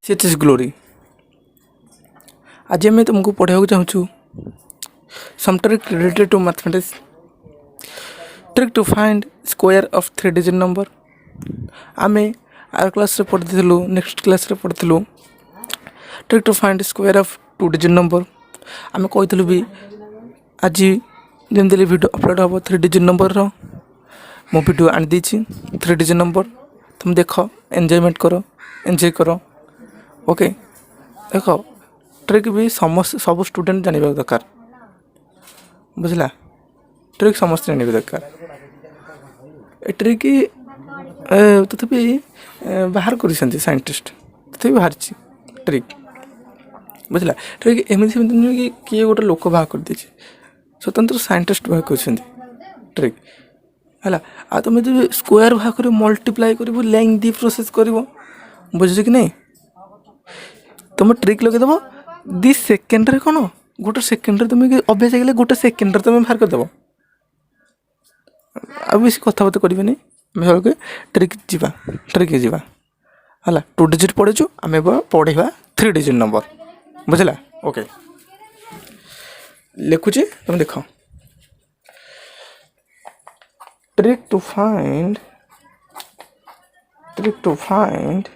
CHS Glory। आज मैं तुमको पढ़ाई चाहूँ some trick related to mathematics। Trick to find square of 3-digit number। आमे आर क्लास रे पढ़िथिलु नेक्स्ट क्लास रे पढ़िथिलु trick to find square of 2-digit number. आमे कहिथिलु भी आज जेमति वीडियो अपलोड हम 3-digit नंबर रो मो वीडियो आनि देछि 3-digit नंबर। तुम देखो एंजॉयमेंट करो एंजॉय करो। ओके देखो ट्रिक भी समस्त सब स्टूडेंट जानवा दरकार बुझला। ट्रिक समस्त जानवा दरकार। ए ट्रिक तथापि बाहर कर साइंटिस्ट तथापि बाहर ट्रिक बुझला। ट्रिक एमती नुह कि किए गोटे लोक बाहर कर दे स्वतंत्र साइंटिस्ट बाहर कर ट्रिक है। आ तुम जो स्क्वायर बाहर कर मल्टीप्लाई कर लेंथी प्रोसेस कर बुझे कि नहीं तुम ट्रिक लगेदेव 2 सेकेंड रे कौन गोटे सेकेंड तुम अभ्यास हो गोटे सेकेंड तुम बाहर करदेव आ बेस कथबार्ता करें ट्रिक जीवा ट्रिक जीवा है 2-digit पढ़ेचु आम पढ़ा 3-digit नंबर बुझला। ओके लिखुची तुम देख ट्रिक टू फाइंड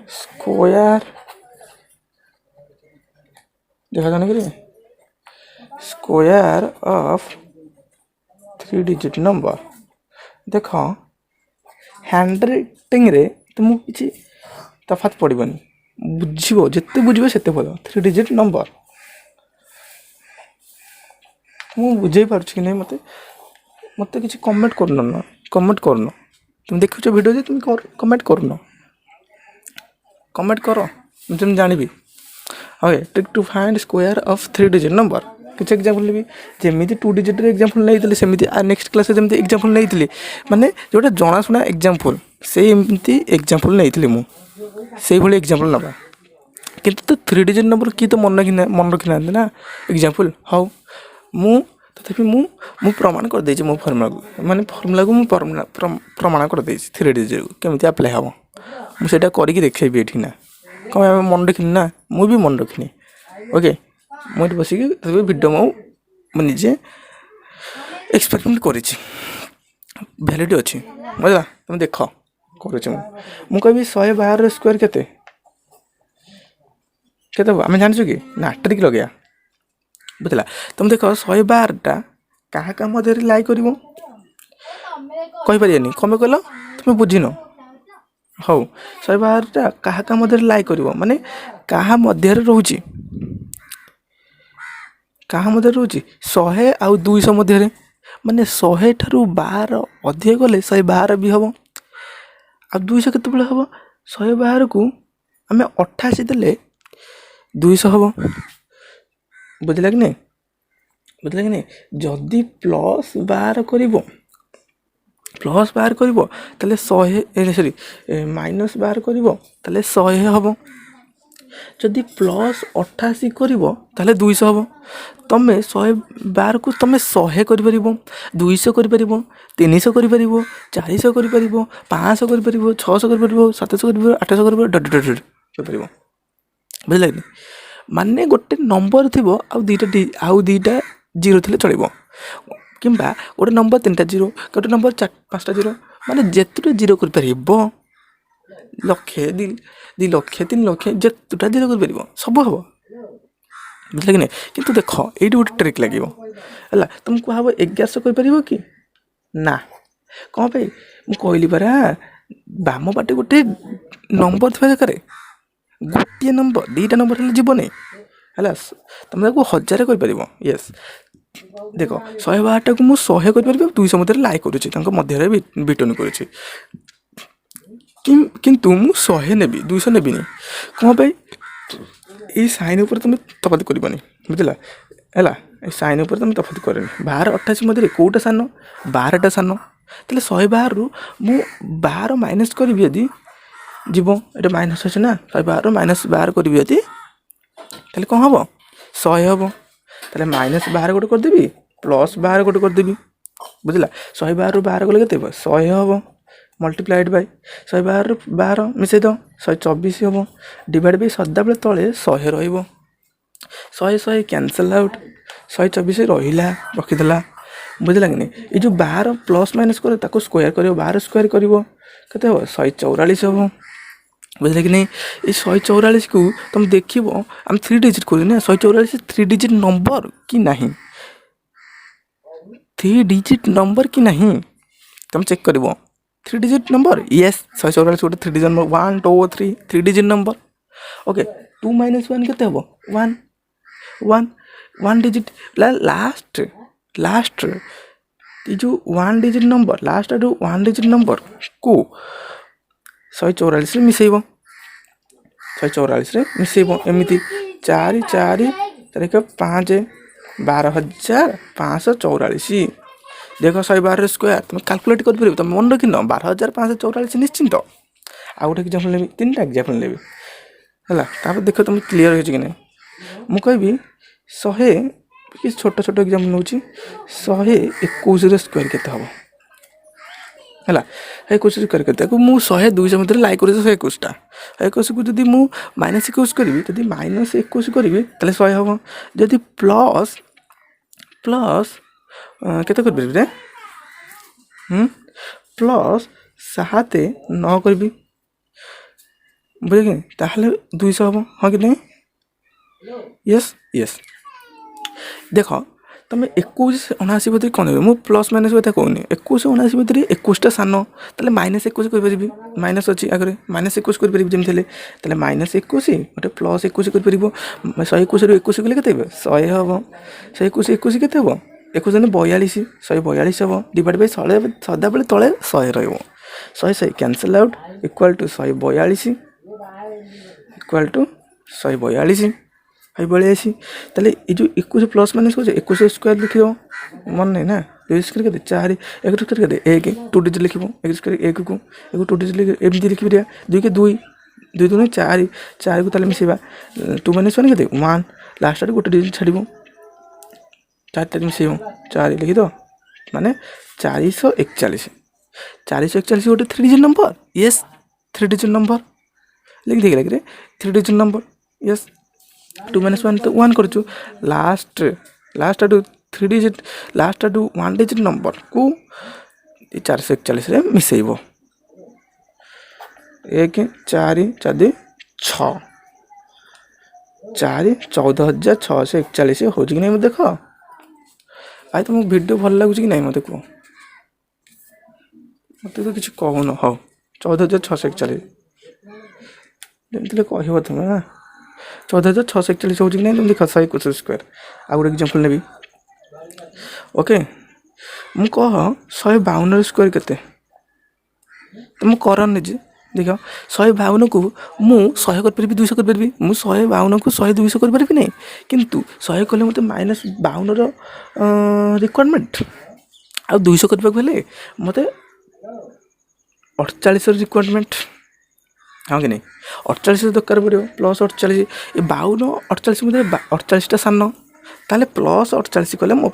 स्क्वायर देखा जाने के स्क्वायर ऑफ 3-digit नंबर। देख हैंड राइटिंग रे तुमको किसी तफात पड़ोनी बुझे जिते बुझे से भल 3-digit नंबर मुझे बुझे पार्छ कि नहीं मत मत किसी कमेंट करन तुम देखुच वीडियो जे तुम कमेंट करन कमेंट करो मुझे जानी। Okay trick to find square of 3-digit number किसी एग्जांपल भी जमी 2-digit एग्जांपल नहीं सेमती नेक्स्ट क्लास जमी एग्जांपल नहीं माने जोटा जनाशुना एग्जांपल से एमती एग्जांपल नहीं मुझे भाई एग्जांपल नवा किंतु तो 3-digit नंबर किए तो मन रखी ना ना एग्जांपल हाँ मु तथापि मु प्रमाण कर देछि मो फॉर्मूला को माने फॉर्मूला को मु प्रमाण कर देछि 3-digit को केमती अप्लाई हम मुझे करके देखेबी एठी ना कम मन रखनी ना मु भी मन रखनी। ओके मुझे बसिक वीडियो मुझे एक्सपेरिमेंट कर भैलिडी अच्छी बुझला। तुम देख कर कह 112 स्क्वायर केते आम जानचु कि ना ट्रिक लगे बुझला। तुम देख 112टा क्या मध्य लाई कर कहीपर कमे कहल तुम बुझिन हाँ 112टा क्या मध्य लाई कर माने क्या मध्य रोचे क्या मध्य रोचे 100 आ 200 मध्य माने 100 ठारू 12 अधिक गले 112 भी हम आ 200 केत हम 112 को आम 88 देले 200 हम बुझला कि नहीं जदि प्लस बार कर 100 सॉरी माइनस बार कर 100 हम जदि प्लस 88 कर 200 हम तुम 112 को तुम 100 कर 200 कर 300 कर 400 कर 500 कर 600 कर 700 कर 800 कर बुझल कि माने गोटे नंबर थी आउ दीटा जीरो थे चलो कि गोटे नंबर 3टा जीरो गोटे नंबर 4-5टा जीरो माने जेतुटा जीरो कर लक्षे 2 लक्ष 3 लक्ष जेतुटा जीरो कर सब हम बुझल कि नहीं। किंतु देख ये गोटे ट्रिक लगे है तुमको हम 1100 कर कि ना कौन पे मुझे कहली परा बाम पाटे गोटे नंबर थी दरकार गोटे नंबर 2टा नंबर हेल्ले जीवन है तुम 1000 कर यस देख 112टा को मुझे 100 कर 200 मध्य लाई कर बिटन कर किंतु मु 100 नेबी 200 नेबी कौन पे ये साइन उपर तुम तफात करनी बुझला है साइन उपर तुम तफात कर 12-88 मध्य कौटा सान 12टा सान तेल 112 रु मु 12 माइनस करी यदि जीव ये माइनस अच्छे ना 112 माइनस 12 करी यदि तेल कौन हम 100 हम तेल माइनस 12 गोटे करदेवी प्लस 12 गोटे करदेवी बुझला 112 रु 12 गले के 100 हम मल्टीप्लाइड बाय 112 मिसेद 124 हम डिवाइड बाय सदाबले तले 100 रहिबो 100 कैंसल आउट 124 रहिला रखिदेला बुझला कि नहीं ये जो 12 प्लस माइनस करे ताको स्क्वायर करियो 12 स्क्वायर करियो केते हो 144 हम बुझले कि नहीं ये 144 को तुम देखिबो हम 3 डिजिट करू ना 144 3 डिजिट नंबर कि नहीं 3 डिजिट नंबर कि नहीं तुम चेक करिबो 3 डिजिट नंबर यस 144 गोटे 3 digit number 1 2 3 3 digit number okay 2 - 1 केते हो 1 1 1 डिजिट लास्ट ये जो 1 डिजिट नंबर लास्ट जो 1 डिजिट नंबर को 144 रे मिसेइबो 144 रे मिसेइबो एमिति 4 4 तारीख 5 12544 देखो 112 स्क्वायर तुम कैलकुलेट कर पार तुम मन रखी 12544 निश्चिंत आउ गोटे एग्जाम्पल नेबी 3टा एग्जाम्पल नेबी है देख तुम क्लीयर हो कि नहीं मु कहबी 100 कि छोट छोट एग्जाम्पल नौ 121 स्क्वायर केते हम है 21 स्क्वायर करते मुझे 100 200 मध्य लाइक कर 121 टा 121 को जब मुझे -21 करी जब -21 करी 100 हम जदि प्लस केते कर रे प्लस 7 9 करी बुझे कि ताहले 200 हम हाँ कि नहीं यस यस देख तुम 21 79 भितर कौन देवे मुझे प्लस माइनस कथा कहूनी 21 79 भितर 21टा सान ताले -21 कर माइनस अच्छी आगे -21 कर जमी -21 गोटे प्लस 21 कर 121 रू 21 गले के 100 हम 121 21 के 21 42 142 हम डिवाइड बाय सदा बेले तले 100 रहा 100 cancel out equal to 142 equal to 142 ताले ये जो 21 प्लस माइनस को 21 स्क्वायर लिख मन नहीं ना 2 स्क्वायर के 4 1 स्क्वायर के 1 2 डिजिट लिख 1 स्क्वायर 1 को 1 2 डिजिट लिख एमती लिख 2 के 2 2 2 4 4 को ताले मिसेबा 2 - 1 के 1 लास्ट आड़ गोटे डिजिट छाड़ब 4 ताले मिसेब 4 लिखि दो माने 441 गोटे 3 digit number yes 3 digit number लिख दे लगे 3 डिजिट नंबर यस 2 - 1 तो 1 कर last 3 digit last 1 digit number को 441 रे मिसेइबो 1 4 4 6 4 14641 हो कि नहीं देख आई तुम वीडियो भल लगुच कि नहीं मत कह मत तो किसी कहन हाँ 14641 जमी कह तुम ना 14641 हो कि नहीं तुम देख 121 स्क्वायर आउ गोटे एग्जाम्पल नेबी ओके मु कह 152 स्क्वायर केते तुम कर निजे देख 152 को मु 100 कर 200 कर 152 को 100 200 कर नहीं किंतु 100 कले मत -52 रिक्वायरमेंट आ 200 करबा गले मत 48 रिक्वायरमेंट हाँ कि नहीं 48 दरकार पड़ो प्लस 48 ये 52 48 मध्य 48टा सान ताले प्लस 48 कले मो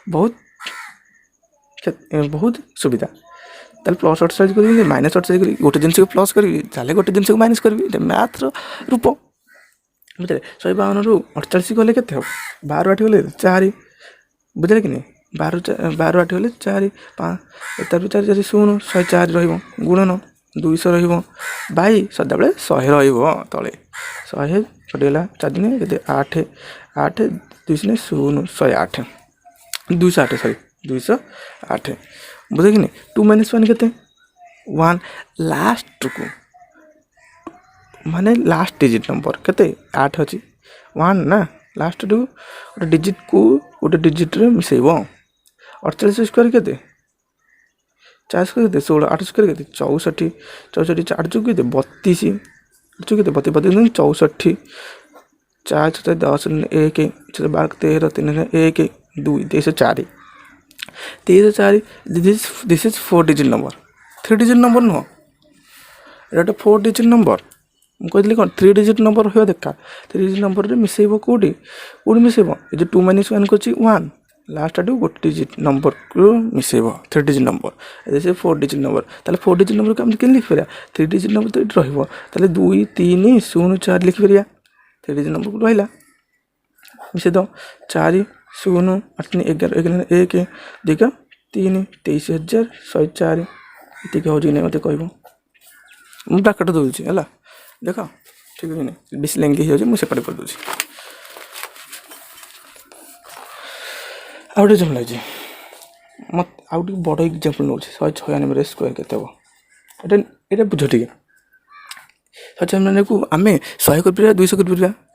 बहुत बहुत सुविधा ताले प्लस 48 कर -48 कर गोटे जिन को प्लस करी गोटे जिन को माइनस करी मैथ्र रूप बुझे 152 रू 48 गले के 12 8 गले 4 बुझे कि नहीं 12 8 गले 4 5 4 4 0 104 गुणन 200 बाई सदा बेले 100 तले 100 कटिगला 4 दिन के 8 8 200 0 108 208 सॉरी 208 बुझे कि नहीं 2 - 1 के 1 लास्ट को माने लास्ट डिजिट नंबर केते 8 अछि 1 ना लास्ट गोटे डिजिट को गोटे डिजिट रे मिसेइबो 48 स्क्वायर केते 4 स्क्वायर केते 16 8 स्क्वायर केते 64 64 4 जो केते 32 जो केते 32 64 4 6 10 1 6 12 13 3 1 2 304 this is 4 digit number 3 digit number नुह एटा 4 डिजिट नंबर मुझे कौन 3 डिजिट नंबर हो देखा 3 डिजिट नंबर रे मिसेइबो कोडी मिसेइबो ये जो 2 - 1 को 1 लास्ट आडू गोटे डिजिट नंबर को मिसेब 3 डिजिट नंबर ये 4 डिजिट नंबर ताले 4 डिजिट नंबर को आम के लिखिपर 3 डिजिट नंबर तो ये रहा 2 3 0 4 लिखिपर 3 डिजिट नंबर को रहा मिसे दो 4 0 8 11 11 1 2 3 23,104 ये हूँ नहीं मत कह मुझे ब्राकेट दूसरी है देख ठीक है नहीं बेस लेंथी हो मुझे सेपरेट कर दूसरी आउटे जम लगे मत आउ बड़ एग्जाम्पल नौ 196 स्क्वायर के ये बुझ टे 196 को आम 100 कर 200 कर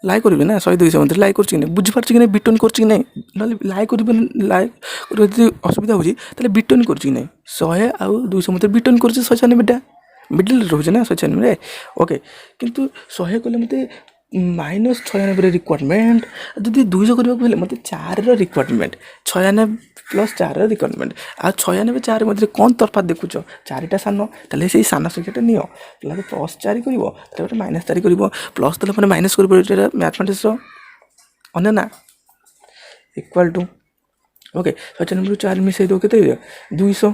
लाइक करेंगे ना 100 200 मतलब लाइक कर बुझीपार कि बिटन कर ना लाइक कर असुविधा हो बिटन कर 100 आउ 200 मतलब बिटन कर 196टा मिडिल रोचे ना 196 ओके किंतु 100 कले मत -96 रिक्वायरमेंट जदि 200 करने मत 4 रिक्वायरमेंट 96 + 4 रिक्वायरमेंट आ 96 4 मध्य कौन तरफा देखुच 4टा सान ताले से सान संख्याटा नियो ताले +4 करिवो ताले -4 करिवो प्लस ताले माने माइनस करिवो मैथमेटिक्स रो अने ना इक्वल टू ओके 96 4 मिसई दो केते 200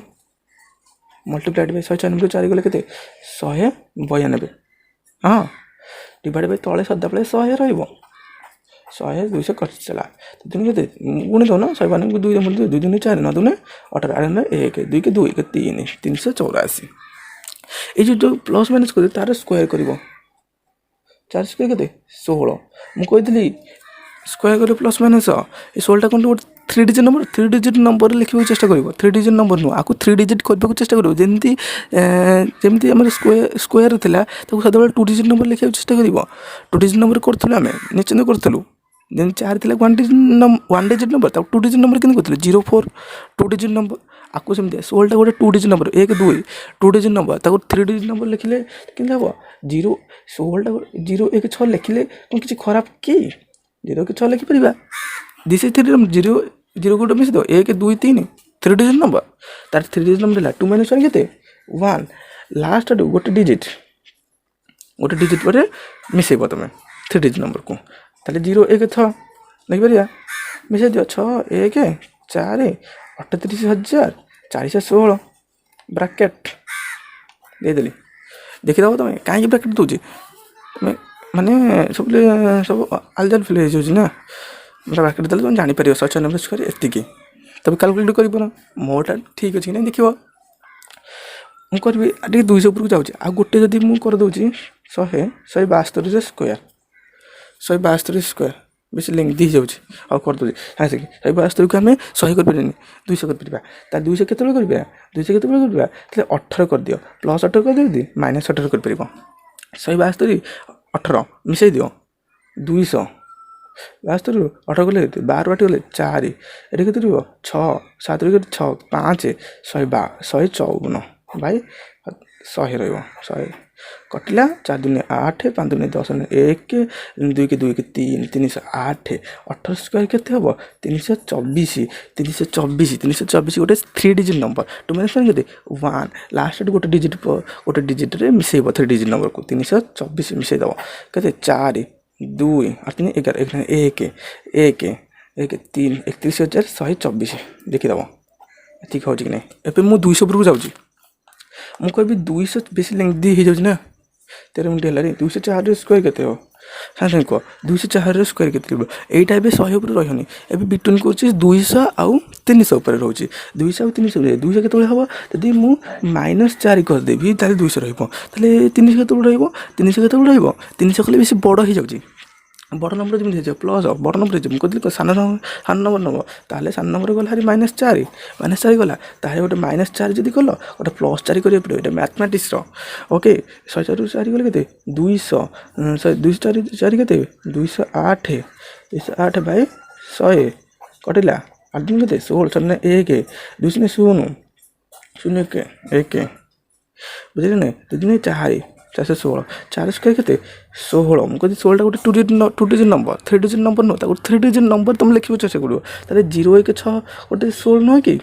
मल्टीप्लाइड बाय 196 4 गले केते 192 हाँ डिवाइड बाय तले सदाबले 100 रहिबो 100 200 कट चला दिन के गुणे दो ना 100 को 2 2 2 4 9 2 18 8 1 2 के 2 1 3 384 ये जो प्लस माइनस कर तार स्क्वायर करिवो 4 स्क्वायर केते 16 मु कहितली स्क्वायर कर प्लस माइनस ये 16 टा कोन 3 डिजिट नंबर 3 डिजिट नंबर लिखिबो चेष्टा करिवो 3 डिजिट नंबर नु आकु 3 डिजिट करबा चेष्टा करिवो जेंती जेंती हमर स्क्वायर थिला ताकु सदा 2 डिजिट नंबर लिखिबो चेष्टा करिवो 2 डिजिट नंबर करथले हमें निश्चित करथलु जेन 4 थिला 1 डिजिट नंबर ताकु 2 डिजिट नंबर केन करथले 04 2 डिजिट नंबर आकु सेम 16 टा गोटे 2 डिजिट नंबर 1 2 2 डिजिट नंबर ताकु 3 डिजिट नंबर लिखिले केन हबो 0 16 टा 0 1 6 लिखिले कोन किछि खराब की 0 के 6 लिखि परिबा दिस इज 3 0 0 को मिस दो 1 2 3 3 डिजिट नंबर तार 3 डिजिट नंबर ला 2 - 1 केते 1 लास्ट आडू गोटे डिजिट पर मिसेब तुम 3 डिजिट नंबर को ताले 0 1 6 लिखि परिया मिसे दियो 6 1 4 38,416 ब्रैकेट दे देली देखि दबो तुम काहे ब्रैकेट दोजी माने सब आलजाल फिल हो ना मतलब ब्रैकेट देले तुम जानी परियो 196 स्क्वायर एतिकी तब कैलकुलेट करिबो ना मोटा ठीक अछि नै देखिबो मु करबी आटे 200 ऊपर जाउ आ गोटे जदी मु कर दोची 100 172 स्क्वायर 172 स्क्वायर बेसी लेंथ दी जाउ आ कर दोची हासे 172 को हमें 100 कर परनी 200 कर परबा ता 200 केतले करबा 200 केतले करबा तले 18 कर दियो प्लस 18 कर दियो -18 कर परबो 172 18 मिसई दियो 200 72 18 गले 12 बाटी गले 4 एटा केते रिबो 6 7 रे 6 5 154 भाई 100 रहिबो 100 कटिला 4 दुने 8 5 दुने 10 1 2 के 2 के 3 308 18 स्क्वायर केते हबो 324 गोटे 3 डिजिट नंबर 2 माइनस केते 1 लास्ट गोटे डिजिट रे मिसेबो 3 डिजिट नंबर को 324 मिसे दबो केते 4 2 8 11 1 1 1 3 31,124 देखि दबो ठीक हो कि नहीं एपे मु 200 पर जाउची मु कहबी 200 बेसी लेंथ दी हे जाउची ना 13 मिनिट हला रे 204 स्क्वायर केते हो साथे को 204 स्क्वायर केते लिबो एटा एबे 100 ऊपर रहनी एबे बिटवीन कोची 200 आउ 300 ऊपर रहउची 200 आउ 300 200 केते हबो जदी मु -4 कर देबी ताले 200 रहइबो ताले 300 केते रहइबो 300 केते रहइबो 300 कले बेसी बड़ हे जाउची बड़ नंबर जमी हो प्लस बड़ नंबर जमी कहते सान नंबर नब ताले सान नंबर गला हरी -4 गला ताले गोटे -4 जदि कल गोटे +4 करिया पड़ो ये मैथमेटिक्स ओके 104 गले केते 200 204 केते 208 बाय 100 कटिला 8 दिन केते 16 1 2 0 0 1 बुझले ना 2 दिन 4 416 4 स्क्वायर केते 16 मुझे 16 टा गोटे 2 डिजिट नंबर 3 डिजिट नंबर नो 3 डिजिट नंबर तुम लिखिबो चेष्टा करियो ताले 0 1 6 गोटे 16 नो कि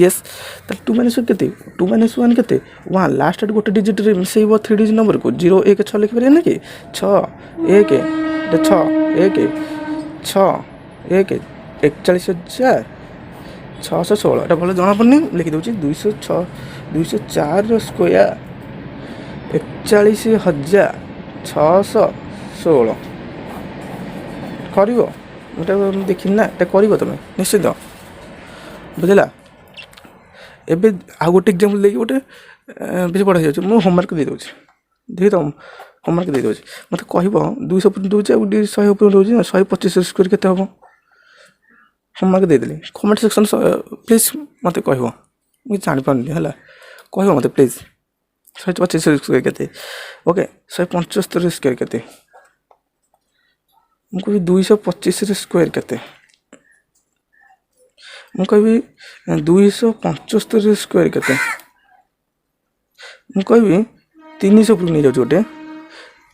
यस ता 2 - 1 केते 2 - 1 केते 1 लास्ट गोटे डिजिट रे मिसेइबो 3 डिजिट नंबर को 0 1 6 लिखि परिया ना कि 6 1 6 1 6 1 41,000 616 এটা ଭଲ ଜଣାପଡ଼ୁନି ଲେଖିଦେଉଛି 204 ସ୍କୋୟାର 41,616 କରିବ ଏଇଟା ମୁଁ ଦେଖିନି ନା ଏଇଟା କରିବ ତୁମେ ନିଶ୍ଚିତ ବୁଝିଲା। ଏବେ ଆଉ ଗୋଟେ ଏକ୍ଜାମ୍ପଲ୍ ଦେଇକି ଗୋଟେ ବେଶୀ ବଡ଼ ହେଇଯାଉଛି ମୁଁ ହୋମୱାର୍କ ଦେଇଦେଉଛି ଦେଇଦେବ ହୋମୱାର୍କ ଦେଇଦେଉଛି ମୋତେ କହିବ 200 ଉପରେ ଦେଉଛି ଆଉ 100 ଉପରେ ଦେଉଛି ନା 125 ସ୍କୋୟାର କେତେ ହେବ ହୋମୱାର୍କ ଦେଇଦେଲି କମେଣ୍ଟ ସେକ୍ସନ୍ ପ୍ଲିଜ୍ ମୋତେ କହିବ ମୁଁ ଜାଣିପାରୁନି ହେଲା କହିବ ମୋତେ ପ୍ଲିଜ୍ 125 ସ୍କୋୟାର କେତେ ଓକେ 175 ସ୍କୋୟାର କେତେ ମୁଁ କହିବି 225 ସ୍କୋୟାର କେତେ ମୁଁ କହିବି 275 ସ୍କୋୟାର କେତେ ମୁଁ କହିବି 300 ଉପରକୁ ନେଇଯାଉଛି ଗୋଟେ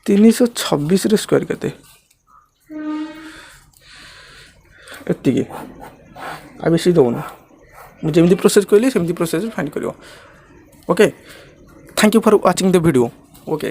326 ସ୍କୋୟାର କେତେ ଏତିକି ଆଉ ବେଶୀ ଦେଉନି ମୁଁ ଯେମିତି ପ୍ରୋସେସ୍ କହିଲି ସେମିତି ପ୍ରୋସେସ୍ ଫାଇଣ୍ଡ କରିବ okay. Thank you for watching the video okay.